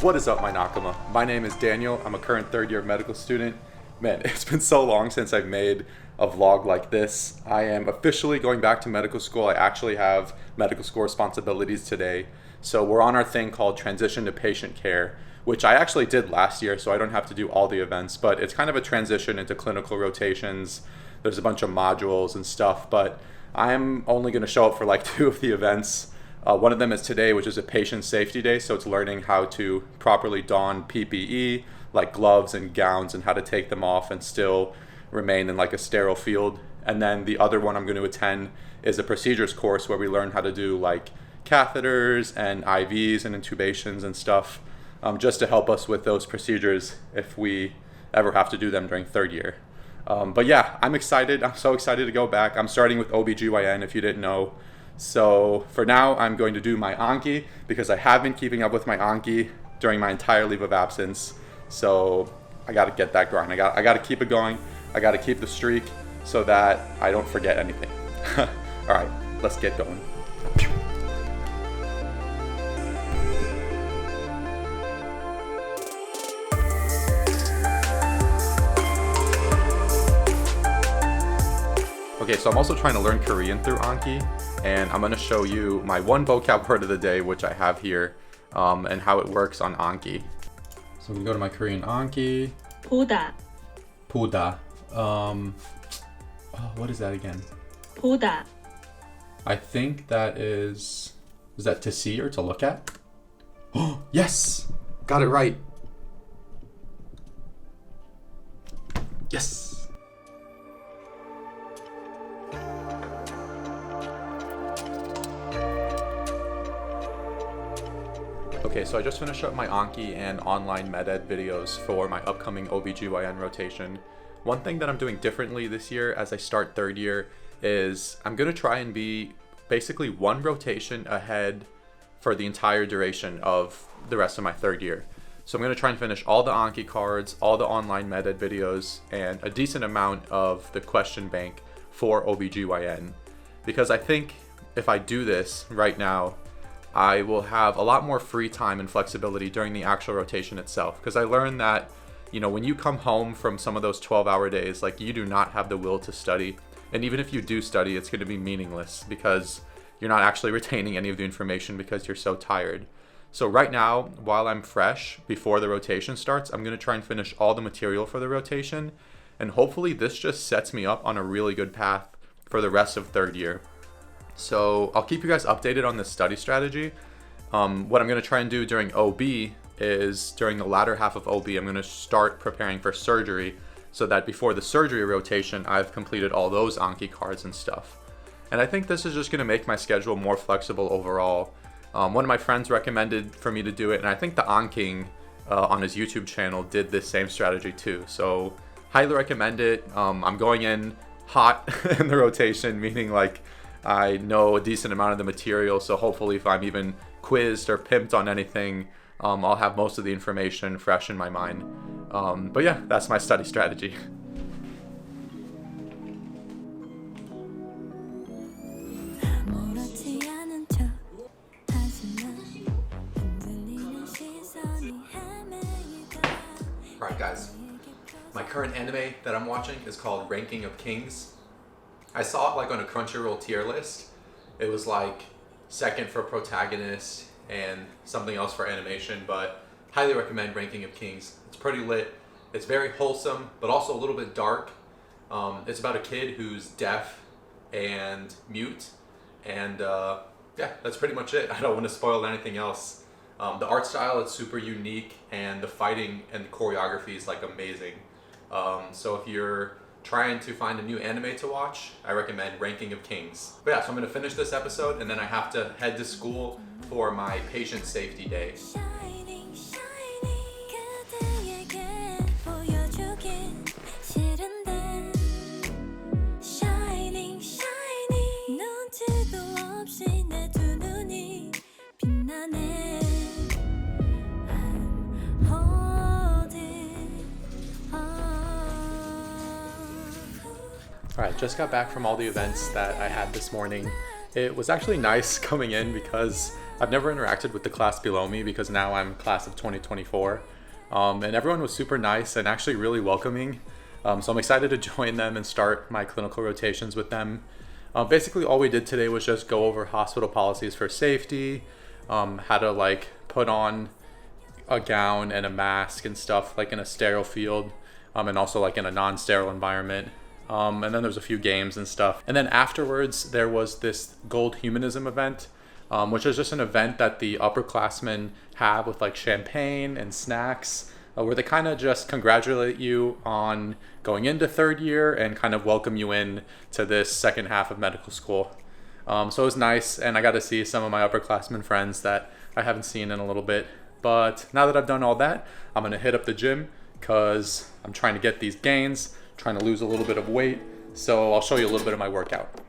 What is up, my nakama? My name is Daniel. I'm a current third year medical student. Man, it's been so long since I've made a vlog like this. I am officially going back to medical school. I actually have medical school responsibilities today. So we're on our thing called Transition to Patient Care, which I actually did last year, so I don't have to do all the events, but it's kind of a transition into clinical rotations. There's a bunch of modules and stuff, but I'm only going to show up for like 2 of the events. One of them is today, which is a patient safety day, so it's learning how to properly don PPE, like gloves and gowns, and how to take them off and still remain in like a sterile field. And then the other one I'm going to attend is a procedures course where we learn how to do like catheters and IVs and intubations and stuff, just to help us with those procedures if we ever have to do them during third year. But yeah, I'm excited. I'm so excited to go back. I'm starting with OBGYN, if you didn't know. So for now, I'm going to do my Anki because I have been keeping up with my Anki during my entire leave of absence. So I got to get that grind. I got to keep it going. I got to keep the streak so that I don't forget anything. All right, let's get going. Okay, so I'm also trying to learn Korean through Anki, and I'm going to show you my one vocab word of the day, which I have here, and how it works on Anki. So I'm going to go to my Korean Anki. 보다, 보다. What is that again? 보다, I think that is that to see or to look at? Oh, yes! Got it right. Yes! Okay, so I just finished up my Anki and online med-ed videos for my upcoming OBGYN rotation. One thing that I'm doing differently this year as I start third year is I'm going to try and be basically one rotation ahead for the entire duration of the rest of my third year. So I'm going to try and finish all the Anki cards, all the online med-ed videos, and a decent amount of the question bank for OBGYN. Because I think if I do this right now, I will have a lot more free time and flexibility during the actual rotation itself. Because I learned that, you know, when you come home from some of those 12-hour days, like you do not have the will to study. And even if you do study, it's going to be meaningless because you're not actually retaining any of the information because you're so tired. So right now, while I'm fresh before the rotation starts, I'm going to try and finish all the material for the rotation. And hopefully this just sets me up on a really good path for the rest of third year. So I'll keep you guys updated on this study strategy. What I'm going to try and do during OB is during the latter half of OB, I'm going to start preparing for surgery so that before the surgery rotation, I've completed all those Anki cards and stuff. And I think this is just going to make my schedule more flexible overall. One of my friends recommended for me to do it, and I think the Anking on his YouTube channel did this same strategy too. So highly recommend it. I'm going in hot in the rotation, meaning like I know a decent amount of the material, so hopefully if I'm even quizzed or pimped on anything, I'll have most of the information fresh in my mind. But yeah, that's my study strategy. Alright guys, my current anime that I'm watching is called Ranking of Kings. I saw it like on a Crunchyroll tier list. It was like second for protagonist and something else for animation, but highly recommend Ranking of Kings. It's pretty lit. It's very wholesome, but also a little bit dark. It's about a kid who's deaf and mute, and yeah, that's pretty much it. I don't want to spoil anything else. The art style is super unique, and the fighting and the choreography is like amazing. So if you're trying to find a new anime to watch, I recommend Ranking of Kings. But yeah, so I'm going to finish this episode and then I have to head to school for my patient safety day. Alright, just got back from all the events that I had this morning. It was actually nice coming in because I've never interacted with the class below me because now I'm class of 2024. And everyone was super nice and actually really welcoming. So I'm excited to join them and start my clinical rotations with them. Basically all we did today was just go over hospital policies for safety, how to like put on a gown and a mask and stuff like in a sterile field, and also like in a non-sterile environment. And then there's a few games and stuff. And then afterwards there was this Gold Humanism event, which is just an event that the upperclassmen have with like champagne and snacks, where they kind of just congratulate you on going into third year and kind of welcome you in to this second half of medical school. So it was nice, and I got to see some of my upperclassmen friends that I haven't seen in a little bit. But now that I've done all that, I'm going to hit up the gym because I'm trying to get these gains, trying to lose a little bit of weight. So I'll show you a little bit of my workout.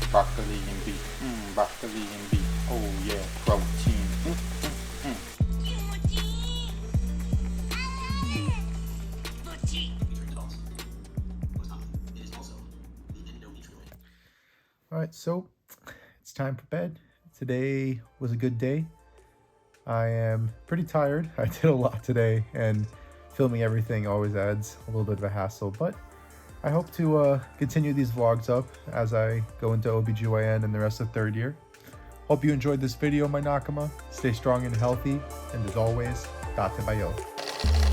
Broccoli and beef, broccoli and beef, oh yeah, protein. Alright, so it's time for bed. Today was a good day. I am pretty tired. I did a lot today, and filming everything always adds a little bit of a hassle, but I hope to continue these vlogs up as I go into OBGYN and the rest of third year. Hope you enjoyed this video, my nakama. Stay strong and healthy, and as always, Dattebayo.